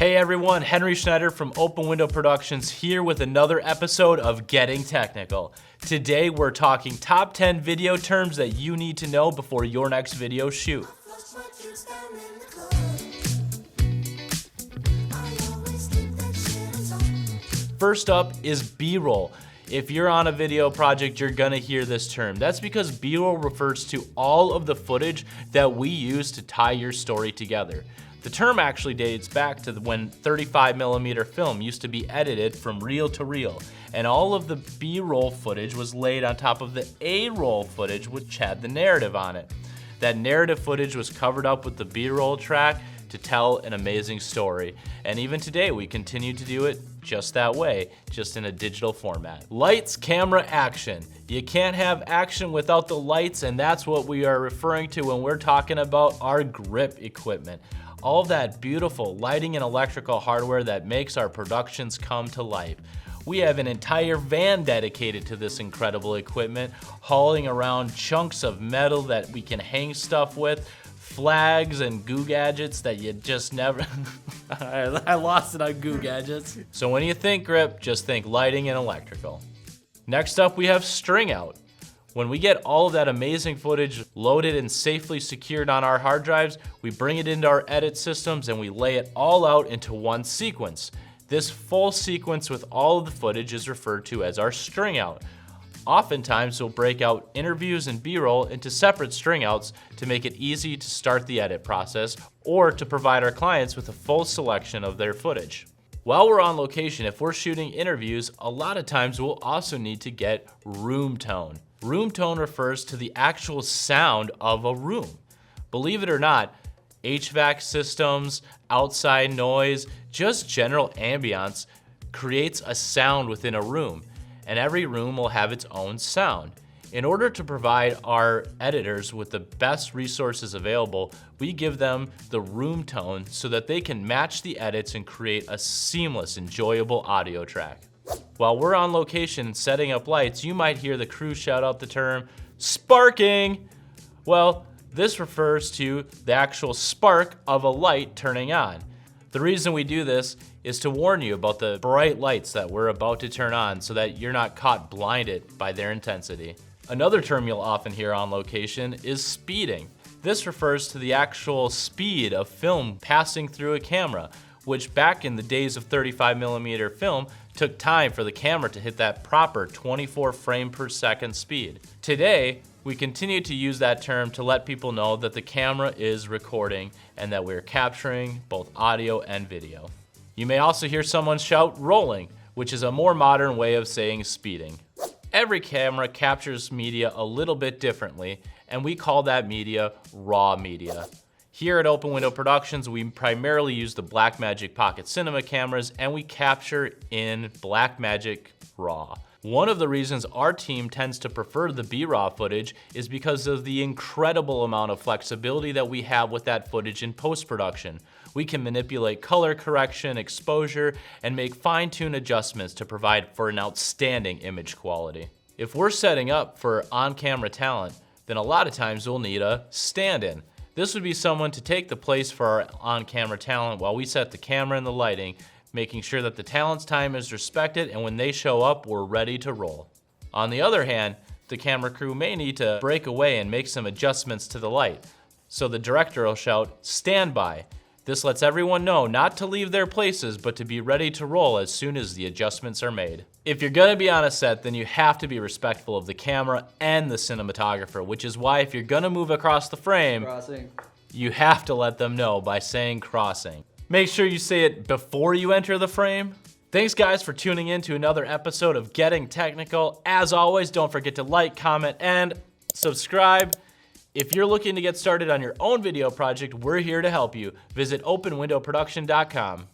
Hey everyone, Henry Schneider from Open Window Productions here with another episode of Getting Technical. Today we're talking top 10 video terms that you need to know before your next video shoot. First up is B-roll. If you're on a video project, you're gonna hear this term. That's because B-roll refers to all of the footage that we use to tie your story together. The term actually dates back to when 35mm film used to be edited from reel to reel, and all of the B-roll footage was laid on top of the A-roll footage, which had the narrative on it. That narrative footage was covered up with the B-roll track to tell an amazing story, and even today we continue to do it just that way, just in a digital format. Lights, camera, action. You can't have action without the lights, and that's what we are referring to when we're talking about our grip equipment. All that beautiful lighting and electrical hardware that makes our productions come to life. We have an entire van dedicated to this incredible equipment, hauling around chunks of metal that we can hang stuff with, flags and goo gadgets that you just never... I lost it on goo gadgets. So when you think grip, just think lighting and electrical. Next up, we have string out. When we get all of that amazing footage loaded and safely secured on our hard drives, we bring it into our edit systems and we lay it all out into one sequence. This full sequence with all of the footage is referred to as our string out. Oftentimes, we'll break out interviews and B-roll into separate string outs to make it easy to start the edit process or to provide our clients with a full selection of their footage. While we're on location, if we're shooting interviews, a lot of times we'll also need to get room tone. Room tone refers to the actual sound of a room. Believe it or not, HVAC systems, outside noise, just general ambiance creates a sound within a room, and every room will have its own sound. In order to provide our editors with the best resources available, we give them the room tone so that they can match the edits and create a seamless, enjoyable audio track. While we're on location setting up lights, you might hear the crew shout out the term, sparking. Well, this refers to the actual spark of a light turning on. The reason we do this is to warn you about the bright lights that we're about to turn on so that you're not caught blinded by their intensity. Another term you'll often hear on location is speeding. This refers to the actual speed of film passing through a camera, which back in the days of 35mm film took time for the camera to hit that proper 24 frame per second speed. Today, we continue to use that term to let people know that the camera is recording and that we're capturing both audio and video. You may also hear someone shout rolling, which is a more modern way of saying speeding. Every camera captures media a little bit differently, and we call that media raw media. Here at Open Window Productions, we primarily use the Blackmagic Pocket Cinema cameras, and we capture in Blackmagic RAW. One of the reasons our team tends to prefer the B-RAW footage is because of the incredible amount of flexibility that we have with that footage in post-production. We can manipulate color correction, exposure, and make fine-tune adjustments to provide for an outstanding image quality. If we're setting up for on-camera talent, then a lot of times we'll need a stand-in. This would be someone to take the place for our on-camera talent while we set the camera and the lighting, making sure that the talent's time is respected, and when they show up, we're ready to roll. On the other hand, the camera crew may need to break away and make some adjustments to the light. So the director will shout, "Stand by." This lets everyone know not to leave their places, but to be ready to roll as soon as the adjustments are made. If you're gonna be on a set, then you have to be respectful of the camera and the cinematographer, which is why if you're gonna move across the frame, you have to let them know by saying crossing. Make sure you say it before you enter the frame. Thanks guys for tuning in to another episode of Getting Technical. As always, don't forget to like, comment, and subscribe. If you're looking to get started on your own video project, we're here to help you. Visit openwindowproduction.com.